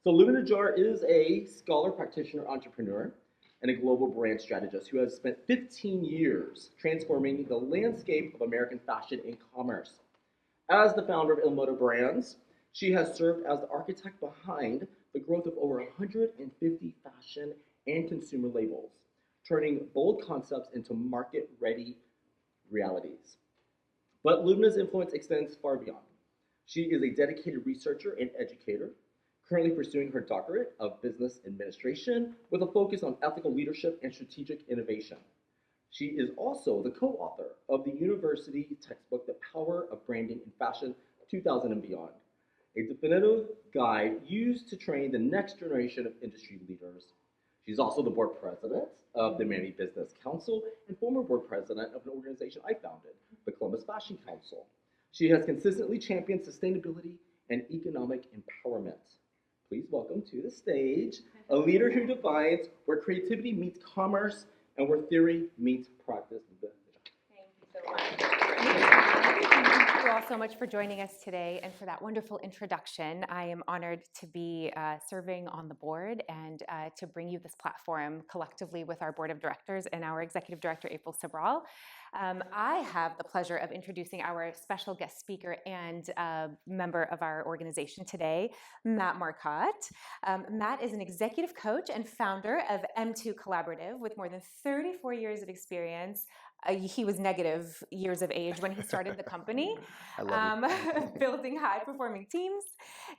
So Lubna Najjar is a scholar, practitioner, entrepreneur, and a global brand strategist who has spent 15 years transforming the landscape of American fashion and commerce. As the founder of Ilmoda Brands, she has served as the architect behind the growth of over 150 fashion and consumer labels, turning bold concepts into market-ready realities. But Lubna's influence extends far beyond. She is a dedicated researcher and educator, currently pursuing her doctorate of business administration with a focus on ethical leadership and strategic innovation. She is also the co-author of the university textbook, The Power of Branding in Fashion 2000 and Beyond, a definitive guide used to train the next generation of industry leaders. She's also the board president of the Miami Business Council and former board president of an organization I founded, the Columbus Fashion Council. She has consistently championed sustainability and economic empowerment. Please welcome to the stage a leader who defines where creativity meets commerce and where theory meets practice. Thank you so much. Thank you all so much for joining us today and for that wonderful introduction. I am honored to be serving on the board and to bring you this platform collectively with our board of directors and our executive director, April Sobral. I have the pleasure of introducing our special guest speaker and member of our organization today, Matt Marcotte. Matt is an executive coach and founder of M2 Collaborative with more than 34 years of experience. He was negative years of age when he started the company, building high-performing teams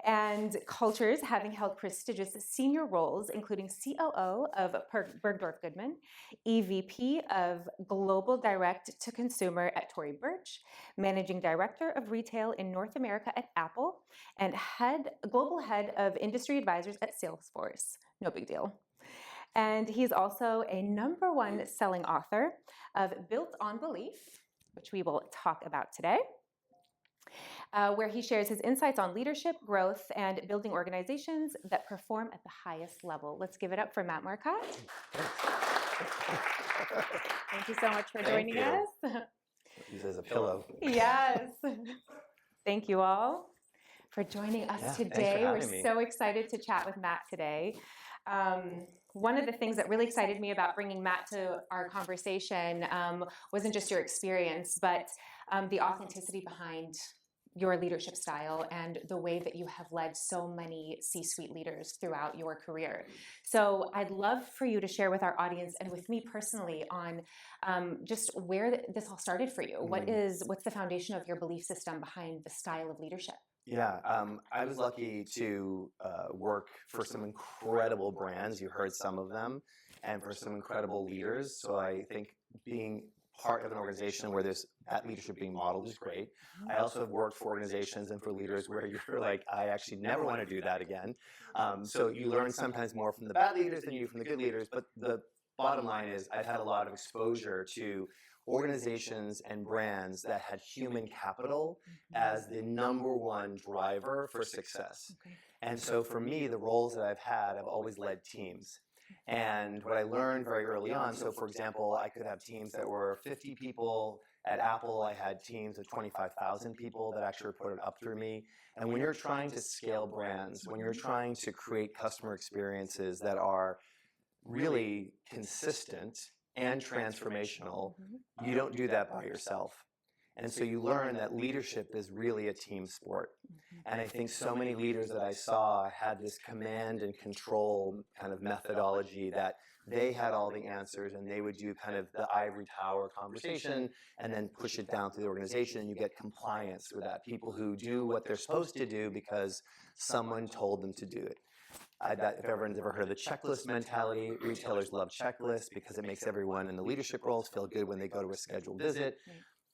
and cultures, having held prestigious senior roles, including COO of Bergdorf Goodman, EVP of Global Direct to Consumer at Tory Burch, Managing Director of Retail in North America at Apple, and Global Head of Industry Advisors at Salesforce. No big deal. And he's also a #1 selling author of Built on Belief, which we will talk about today, where he shares his insights on leadership, growth, and building organizations that perform at the highest level. Let's give it up for Matt Marcotte. Thank you so much for joining us. Use as a pillow. Yes. Thank you all for joining us today. We're so excited to chat with Matt today. One of the things that really excited me about bringing Matt to our conversation wasn't just your experience, but the authenticity behind your leadership style and the way that you have led so many C-suite leaders throughout your career. So I'd love for you to share with our audience and with me personally on just where this all started for you. What's the foundation of your belief system behind the style of leadership? Yeah, I was lucky to work for some incredible brands. You heard some of them, and for some incredible leaders. So I think being part of an organization where there's that leadership being modeled is great. I also have worked for organizations and for leaders where you're like, I actually never want to do that again. So you learn sometimes more from the bad leaders than you do from the good leaders. But the bottom line is I've had a lot of exposure to organizations and brands that had human capital as the #1 driver for success. And so for me, the roles that I've had, I've always led teams. And what I learned very early on, so for example, I could have teams that were 50 people. At Apple, I had teams of 25,000 people that actually reported up through me. And when you're trying to scale brands, when you're trying to create customer experiences that are really consistent and transformational, you don't do that by yourself. And so you learn that leadership is really a team sport. And I think so many leaders that I saw had this command and control kind of methodology that they had all the answers and they would do kind of the ivory tower conversation and then push it down to the organization, and you get compliance with that. People who do what they're supposed to do because someone told them to do it. If everyone's ever heard of the checklist mentality, retailers love checklists because it makes everyone in the leadership roles feel good when they go to a scheduled visit.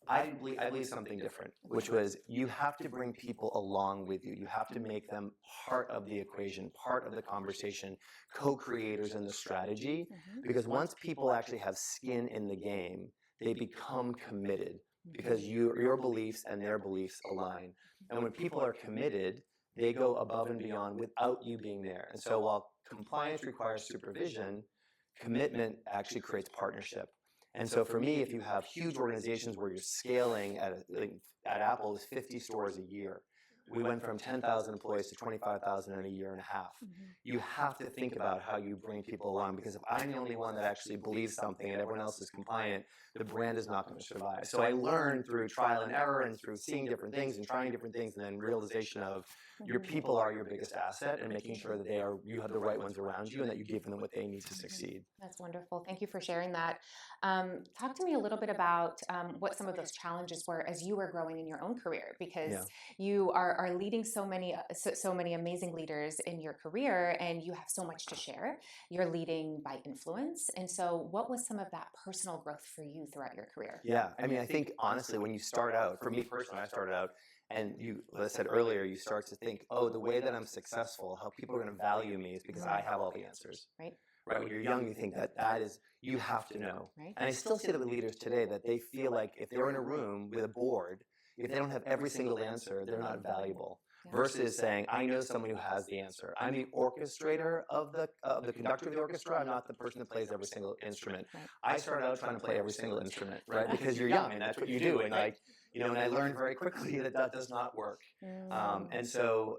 I believe something different, which was you have to bring people along with you. You have to make them part of the equation, part of the conversation, co-creators in the strategy, because once people actually have skin in the game, they become committed because your beliefs and their beliefs align. And when people are committed, they go above and beyond without you being there. And so while compliance requires supervision, commitment actually creates partnership. And so for me, if you have huge organizations where you're scaling at Apple is 50 stores a year, We went from 10,000 employees to 25,000 in a year and a half. You have to think about how you bring people along, because if I'm the only one that actually believes something and everyone else is compliant, the brand is not going to survive. So I learned through trial and error and through seeing different things and trying different things, and then realization of your people are your biggest asset, and making sure that you have the right ones around you and that you give them what they need to succeed. That's wonderful. Thank you for sharing that. Talk to me a little bit about what some of those challenges were as you were growing in your own career, because you are leading so many amazing leaders in your career, and you have so much to share. You're leading by influence. And so what was some of that personal growth for you throughout your career? Yeah, I mean, I think honestly, when you start out, for me personally, I started out, and as I said earlier, you start to think, oh, the way that I'm successful, how people are going to value me is because I have all the answers. Right. Right, when you're young, you think that is, you have to know. Right. And I still see that with leaders today, that they feel like if they're in a room with a board, if they don't have every single answer, they're not valuable. Versus saying, I know someone who has the answer. I'm the orchestrator of the conductor of the orchestra. I'm not the person that plays every single instrument. I started out trying to play every single instrument, right? Because you're young and that's what you do. And and I learned very quickly that does not work. And so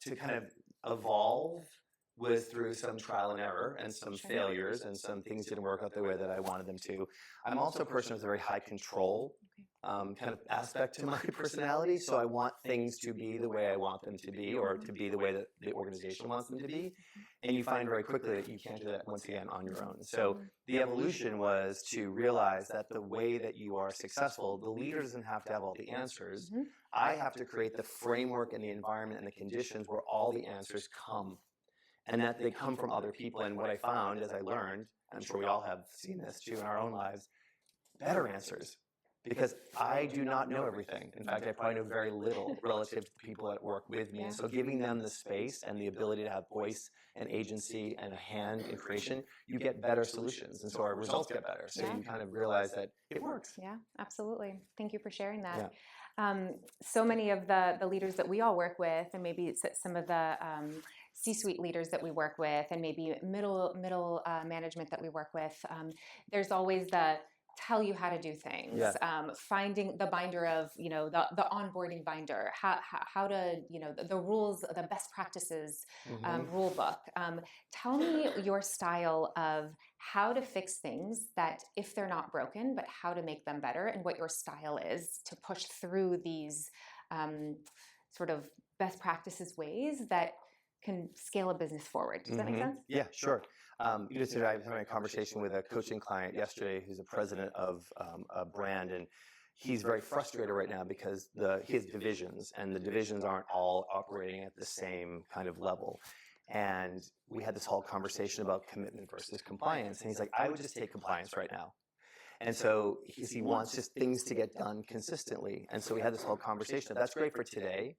to kind of evolve was through some trial and error and some failures, and some things didn't work out the way that I wanted them to. I'm also a person with a very high control kind of aspect to my personality, so I want things to be the way I want them to be, or to be the way that the organization wants them to be. And you find very quickly that you can't do that, once again, on your own. So the evolution was to realize that the way that you are successful, the leader doesn't have to have all the answers. I have to create the framework and the environment and the conditions where all the answers come, and that they come from other people. And what I found as I learned, I'm sure we all have seen this too in our own lives, better answers. Because I do not know everything. In fact, I probably know very little relative to the people that work with me. So giving them the space and the ability to have voice and agency and a hand in creation, you get better solutions. And so our results get better. So you kind of realize that it works. Yeah, absolutely. Thank you for sharing that. So many of the leaders that we all work with, and maybe some of the C-suite leaders that we work with, and maybe middle management that we work with, there's always the tell you how to do things, finding the binder of, the onboarding binder, how to, the rules, the best practices rule book. Tell me your style of how to fix things that if they're not broken, but how to make them better, and what your style is to push through these sort of best practices ways that can scale a business forward. Does that make sense? Yeah, sure. I was having a conversation with a coaching client yesterday who's a president of a brand, and he's very frustrated right now because his divisions, and the divisions aren't all operating at the same kind of level. And we had this whole conversation about commitment versus compliance, and he's like, I would just take compliance right now. And so he wants just things to get done consistently. And so we had this whole conversation of, that's great for today,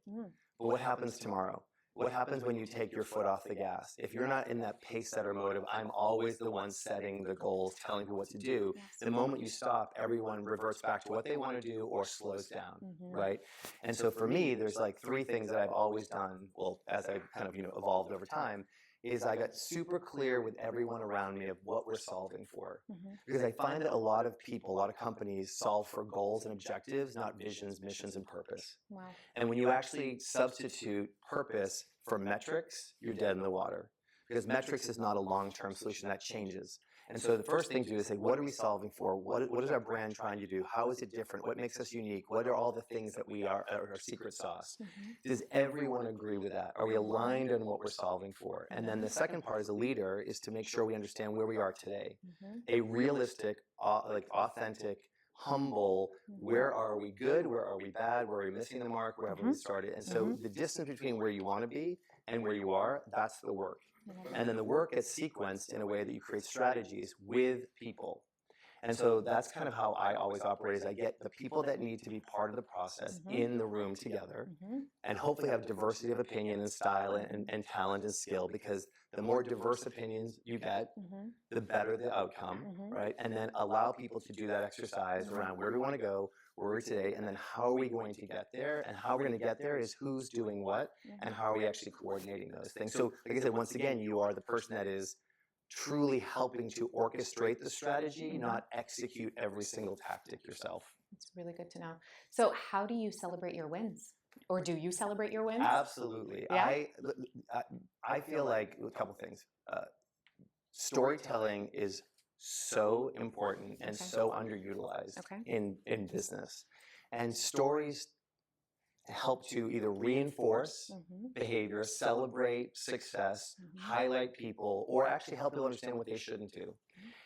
but what happens tomorrow? What happens when you take your foot off the gas? If you're not in that pace setter mode of, I'm always the one setting the goals, telling people what to do, the moment you stop, everyone reverts back to what they want to do or slows down, right? And so for me, there's like 3 things that I've always done, well, as I've kind of evolved over time, is I got super clear with everyone around me of what we're solving for. Because I find that a lot of people, a lot of companies solve for goals and objectives, not visions, missions, and purpose. Wow. And when you actually substitute purpose for metrics, you're dead in the water. Because metrics is not a long-term solution, that changes. And so the first thing to do is say, what are we solving for? What is our brand trying to do? How is it different? What makes us unique? What are all the things that we are, our secret sauce? Does everyone agree with that? Are we aligned on what we're solving for? And then the second part as a leader is to make sure we understand where we are today. A realistic, authentic, humble, where are we good? Where are we bad? Where are we missing the mark? Where have we started? And so the distance between where you want to be and where you are, that's the work. And then the work is sequenced in a way that you create strategies with people. And so that's kind of how I always operate, is I get the people that need to be part of the process in the room together, and hopefully have diversity of opinion and style and talent and skill, because the more diverse opinions you get, the better the outcome, right? And then allow people to do that exercise around where do we want to go, where we're today, and then how are we going to get there? And how we're going to get there is who's doing what, and how are we actually coordinating those things. So like I said, once again, you are the person that is truly helping to orchestrate the strategy, not execute every single tactic yourself. It's really good to know. So how do you celebrate your wins? Or do you celebrate your wins? Absolutely. Yeah? I feel like a couple things. Storytelling is so important and Okay. so underutilized Okay. in business. And stories help to either reinforce behavior, celebrate success, highlight people, or actually help people understand what they shouldn't do.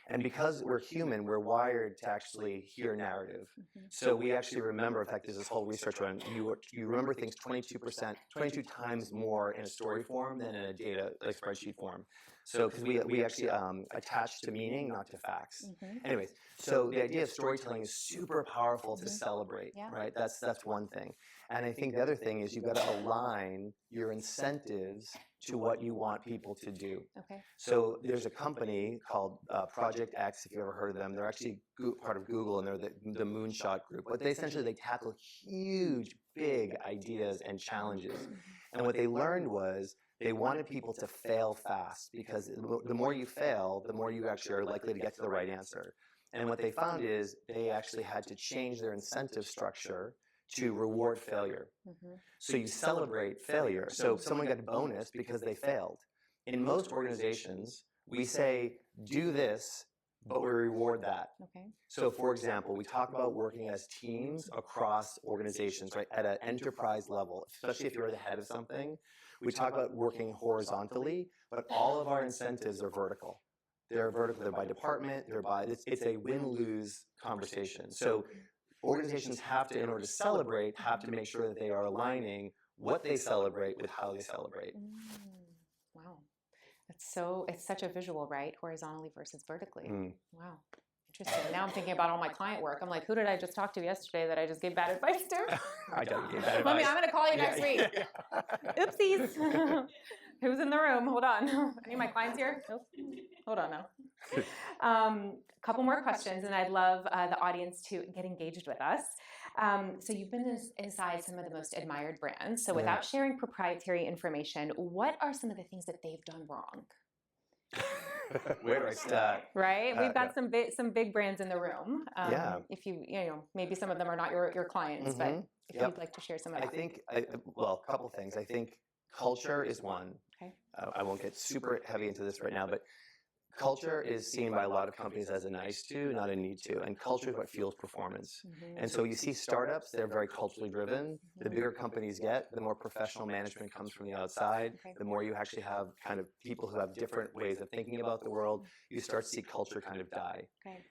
And because we're human, we're wired to actually hear narrative. So we actually remember, in fact, there's this whole research on you remember things 22 times more in a story form than in a data like spreadsheet form. So because we actually attach to meaning, not to facts. Anyways, so the idea of storytelling is super powerful to celebrate, right? That's one thing. And I think the other thing is you've got to align your incentives to what you want people to do. Okay. So there's a company called Project X, if you ever heard of them. They're actually part of Google, and they're the Moonshot Group. But they tackle huge, big ideas and challenges. And what they learned was they wanted people to fail fast, because the more you fail, the more you actually are likely to get to the right answer. And what they found is they actually had to change their incentive structure to reward failure. So you celebrate failure. So someone got a bonus because they failed. In most organizations, we say, do this, but we reward that. Okay. So for example, we talk about working as teams across organizations, right, at an enterprise level, especially if you're the head of something. We talk about working horizontally, but all of our incentives are vertical. They're vertical, they're by department, it's a win-lose conversation. So organizations have to, in order to celebrate, have to make sure that they are aligning what they celebrate with how they celebrate. Wow. It's such a visual, right? Horizontally versus vertically. Wow. Interesting. Now I'm thinking about all my client work. I'm like, who did I just talk to yesterday that I just gave bad advice to? I don't give bad advice. I'm going to call you next week. Oopsies. Who's in the room? Hold on. Any of my clients here? Nope. Hold on now. Couple more questions, and I'd love the audience to get engaged with us. So you've been inside some of the most admired brands. So without sharing proprietary information, what are some of the things that they've done wrong? Where do I start? Right, we've got some big brands in the room. If you maybe some of them are not your clients, but if you'd like to share some of that. I think a couple things. I think culture is one. Okay. I won't get super heavy into this right now, but culture is seen by a lot of companies as a nice to, not a need to, and culture is what fuels performance. And so you see startups, they're very culturally driven. The bigger companies get, the more professional management comes from the outside, the more you actually have kind of people who have different ways of thinking about the world, you start to see culture kind of die.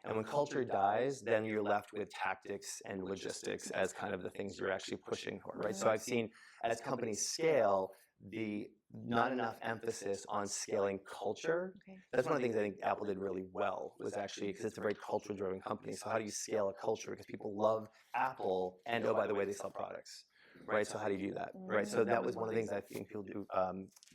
And when culture dies, then you're left with tactics and logistics as kind of the things you're actually pushing for, right? So I've seen as companies scale, the not enough emphasis on scaling culture. That's one of the things I think Apple did really well, was actually, because it's a very culture-driven company. So how do you scale a culture? Because people love Apple, and oh, by the way, they sell products, right? So how do you do that, right? So that was one of the things I think people do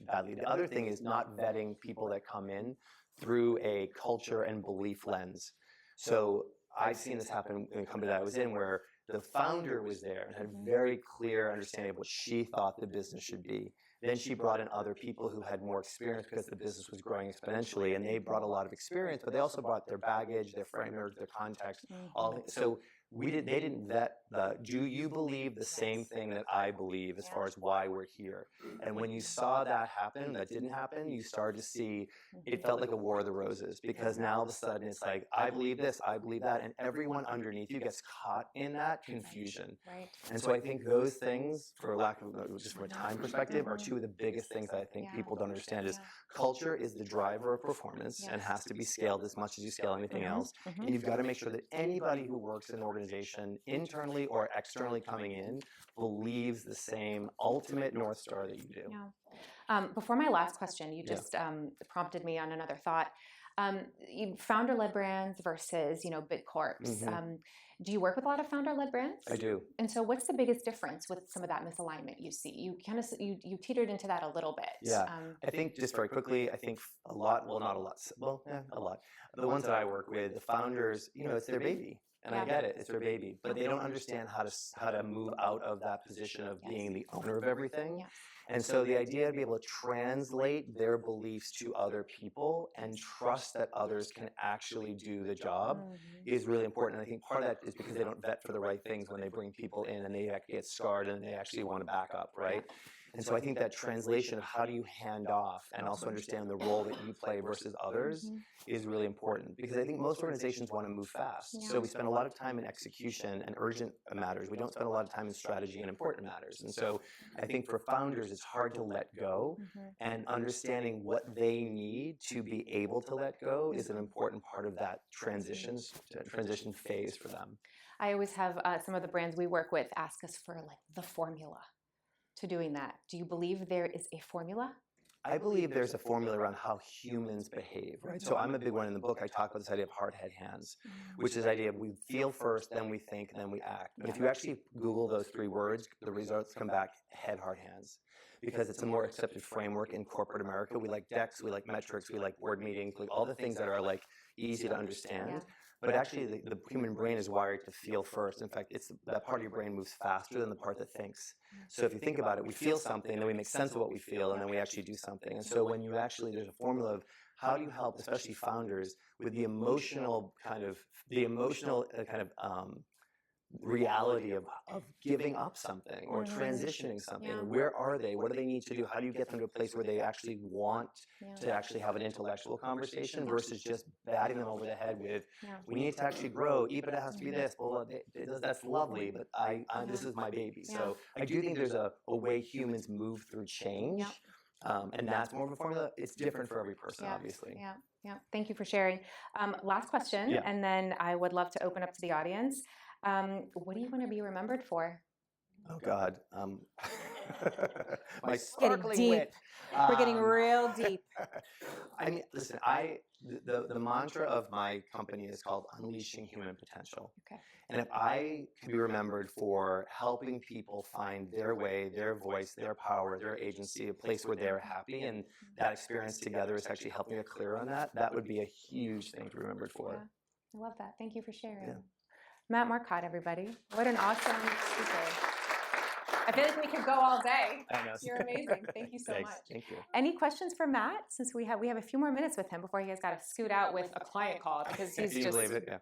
badly. The other thing is not vetting people that come in through a culture and belief lens. So I've seen this happen in a company that I was in, where the founder was there and had a very clear understanding of what she thought the business should be. Then she brought in other people who had more experience, because the business was growing exponentially, and they brought a lot of experience, but they also brought their baggage, their framework, their context. So they didn't vet do you believe the same thing that I believe as far as why we're here? And when you saw that happen, that didn't happen, you started to see, it felt like a war of the roses, because now all of a sudden it's like, I believe this, I believe that, and everyone underneath you gets caught in that confusion. And so I think those things, for lack of, just from a time perspective, are two of the biggest things that I think people don't understand is culture is the driver of performance and has to be scaled as much as you scale anything else. And you've got to make sure that anybody who works in an organization, internally or externally coming in, believes the same ultimate North Star that you do. Before my last question, you just prompted me on another thought. Founder-led brands versus, big corps. Do you work with a lot of founder-led brands? I do. And so what's the biggest difference with some of that misalignment you see? You kind of you teetered into that a little bit. Yeah. I think just very quickly, I think a lot, well, not a lot, well, yeah, a lot. The ones that I work with, the founders, it's their baby. And I get it, it's their baby, but they don't understand how to move out of that position of being the owner of everything. And so the idea to be able to translate their beliefs to other people and trust that others can actually do the job is really important. And I think part of that is because they don't vet for the right things when they bring people in and they get scarred and they actually want to back up, right? And so I think that translation of how do you hand off and also understand the role that you play versus others is really important, because I think most organizations want to move fast. So we spend a lot of time in execution and urgent matters. We don't spend a lot of time in strategy and important matters. And so I think for founders, it's hard to let go, and understanding what they need to be able to let go is an important part of that transition phase for them. I always have some of the brands we work with ask us for like the formula to doing that. Do you believe there is a formula? I believe there's a formula around how humans behave, right? So I'm a big one in the book. I talk about this idea of heart, head, hands, which is the idea of we feel first, then we think, then we act. But if you actually Google those 3 words, the results come back head, heart, hands, because it's a more accepted framework in corporate America. We like decks, we like metrics, we like board meetings, like all the things that are like easy to understand. But actually, the human brain is wired to feel first. In fact, it's that part of your brain moves faster than the part that thinks. So if you think about it, we feel something, then we make sense of what we feel, and then we actually do something. And so when you actually, there's a formula of how do you help, especially founders, with the emotional reality of giving up something or transitioning something. Where are they? What do they need to do? How do you get them to a place where they actually want to actually have an intellectual conversation versus just batting them over the head with, we need to actually grow, EBITDA has to be this, well, that's lovely, but this is my baby. So I do think there's a way humans move through change. And that's more of a formula. It's different for every person, obviously. Yeah. Thank you for sharing. Last question, and then I would love to open up to the audience. What do you want to be remembered for? Oh God, my sparkling wit. We're getting real deep. I mean, listen, the mantra of my company is called Unleashing Human Potential. Okay. And if I can be remembered for helping people find their way, their voice, their power, their agency, a place where they're happy, and that experience together is actually helping me get clear on that, that would be a huge thing to be remembered for. I love that. Thank you for sharing. Matt Marcotte, everybody. What an awesome speaker. I feel like we could go all day. I know. You're amazing. Thank you so much. Thank you. Any questions for Matt? Since we have a few more minutes with him before he has got to scoot out with a client call because he's Can you believe it? Yeah.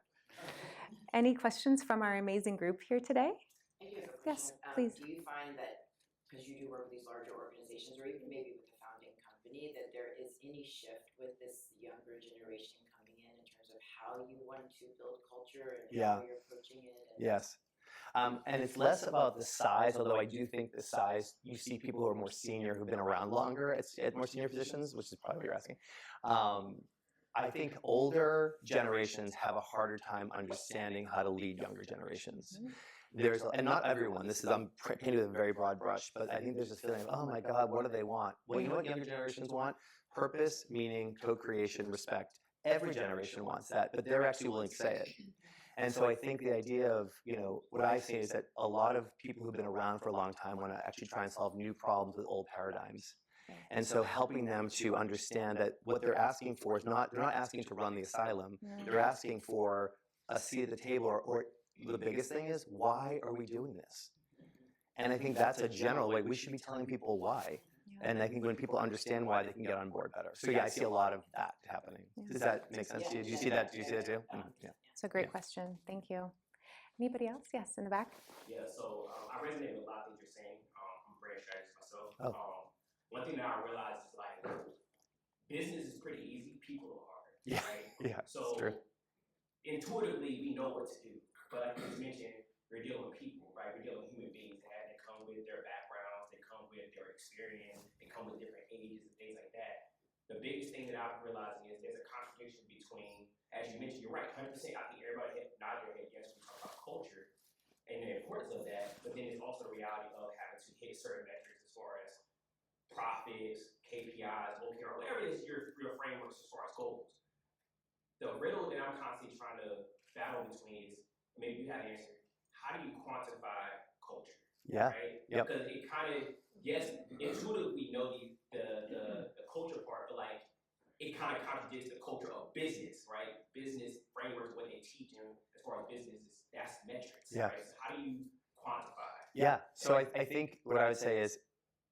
Any questions from our amazing group here today? I do have a question. Yes, please. Do you find that, because you do work with these larger organizations, or even maybe with the founding company, that there is any shift with this younger generation coming in terms of how you want to build culture and how you're approaching it? Yes. And it's less about the size, although I do think the size, you see people who are more senior, who've been around longer at more senior positions, which is probably what you're asking. I think older generations have a harder time understanding how to lead younger generations. And not everyone, I'm painting with a very broad brush, but I think there's this feeling of, oh my God, what do they want? Well, you know what younger generations want? Purpose, meaning, co-creation, respect. Every generation wants that, but they're actually willing to say it. And so I think the idea of, what I see is that a lot of people who've been around for a long time want to actually try and solve new problems with old paradigms. And so helping them to understand that what they're asking for is they're not asking to run the asylum. They're asking for a seat at the table, or the biggest thing is, why are we doing this? And I think that's a general way. We should be telling people why. And I think when people understand why, they can get on board better. So I see a lot of that happening. Does that make sense to you? Do you see that? Do you see that too? Yeah. It's a great question. Thank you. Anybody else? Yes, in the back. Yeah, so I resonate with a lot of things you're saying. I'm a brand strategist myself. Oh. One thing that I realized is like business is pretty easy, people are hard. Yeah. Right? Yeah. So true. Intuitively we know what to do. But like you mentioned, we're dealing with people, right? We're dealing with human beings that come with their backgrounds, they come with their experience, they come with different ages and things like that. The biggest thing that I'm realizing is there's a contradiction between, as you mentioned, you're right, 100%. I think everybody nodded their head, yes, we talk about culture and the importance of that, but then it's also the reality of having to hit certain metrics as far as profits, KPIs, OKR, whatever it is your frameworks as far as goals. The riddle that I'm constantly trying to battle between is, maybe you have the answer, how do you quantify culture? Yeah. Right? Yep. Because it kind of, yes, intuitively we know the culture part, but like it kind of contradicts the culture of business, right? Business frameworks, what they teach in as far as business is that's metrics. Yeah. Right? So how do you quantify? Yeah. So I think what I would say is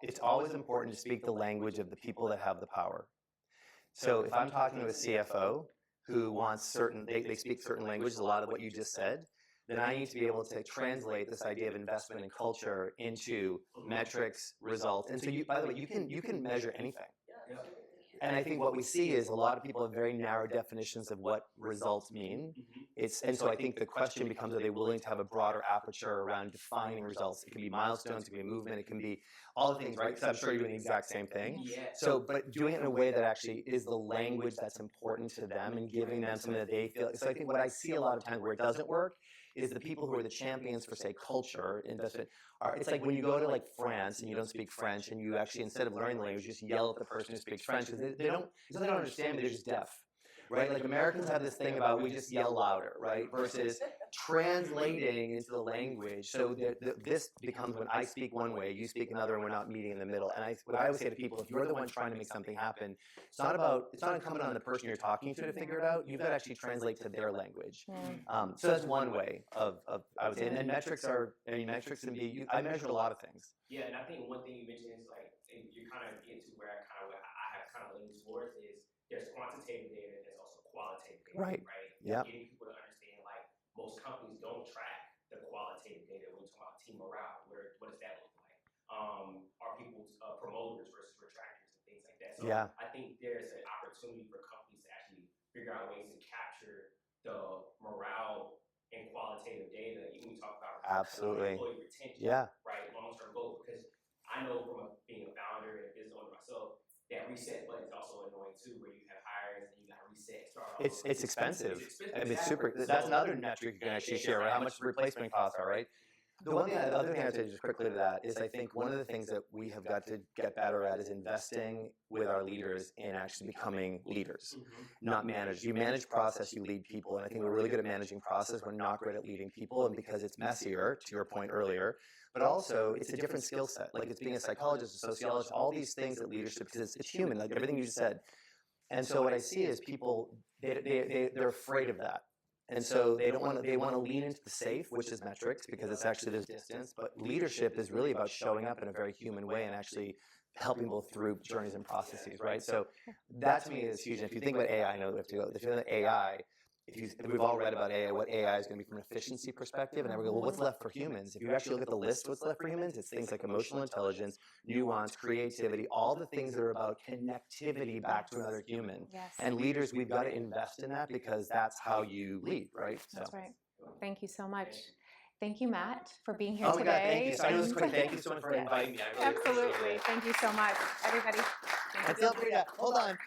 it's always important to speak the language of the people that have the power. So if I'm talking to a CFO who wants they speak certain languages, a lot of what you just said, then I need to be able to translate this idea of investment and culture into metrics, results. And so by the way, you can measure anything. Yeah. And I think what we see is a lot of people have very narrow definitions of what results mean. And so I think the question becomes, are they willing to have a broader aperture around defining results? It can be milestones, it can be a movement, it can be all the things, right? Because I'm sure you're doing the exact same thing. Yeah. So, but doing it in a way that actually is the language that's important to them and giving them something that they feel. So I think what I see a lot of times where it doesn't work is the people who are the champions for, say, culture investment. It's like when you go to like France and you don't speak French and you actually, instead of learning the language, you just yell at the person who speaks French because they don't understand me, they're just deaf. Right? Like Americans have this thing about we just yell louder, right? Versus translating into the language. So this becomes when I speak one way, you speak another, and we're not meeting in the middle. And what I always say to people, if you're the one trying to make something happen, it's not incumbent on the person you're talking to figure it out. You've got to actually translate to their language. So that's one way of I would say. And metrics can be, I measured a lot of things. Yeah, and I think one thing you mentioned is like, and you're kind of getting to where I have kind of leaned towards is there's quantitative data, there's also qualitative data, Right. Yeah. Getting people to understand, like, most companies don't track the qualitative data when we talk about team morale. What does that look like? Are people promoters versus retractors and things like that? So Yeah. I think there's an opportunity for companies to actually figure out ways to capture the morale and qualitative data, even when we talk about Absolutely. employee retention, Yeah. right, long-term goals. Because I know from being a founder and a business owner myself, that reset button is also annoying too, where you have hires and you got to reset. It's expensive. It's expensive. I mean, it's super. That's another metric you can actually share, right? How much replacement costs are, right? The other thing I'd say just quickly to that is I think one of the things that we have got to get better at is investing with our leaders in actually becoming leaders, not managers. You manage process, you lead people, and I think we're really good at managing process. We're not great at leading people, and because it's messier, to your point earlier, but also it's a different skill set. Like it's being a psychologist, a sociologist, all these things that leadership, because it's human, like everything you just said. And so what I see is people, they're afraid of that. And so they want to lean into the safe, which is metrics, because it's actually there's distance. But leadership is really about showing up in a very human way and actually helping people through journeys and processes, right? So that to me is huge. And if you think about AI, I know we have to go. If you think about AI, if we've all read about AI, what AI is going to be from an efficiency perspective, and then we go, well, what's left for humans? If you actually look at the list, what's left for humans? It's things like emotional intelligence, nuance, creativity, all the things that are about connectivity back to another human. Yes. And leaders, we've got to invest in that because that's how you lead, right? That's right. Thank you so much. Thank you, Matt, for being here Oh my today. God, thank you. So I know this quick. Thank you so much for inviting me. I really appreciate Absolutely. it. Thank you so much, everybody. And feel free to,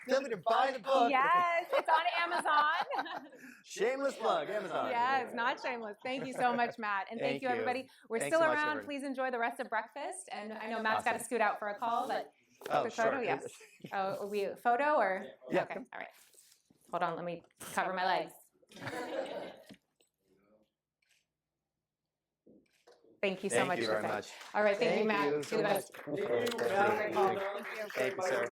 feel free to buy the book. Yes, it's on Amazon. Shameless plug, Amazon. Yes, not shameless. Thank you so much, Matt. And thank you, everybody. We're Thanks still so much, around. everyone. Please enjoy the rest of breakfast. And I know Matt's got to scoot out for a call, but quick photo, sure. yes. Oh, are we photo or? Yeah. Okay, all right. Hold on, let me cover my legs. Thank you so much. Thank you very much. All right, thank you, Matt. Thank you so Do the much. best. Thank you, sir.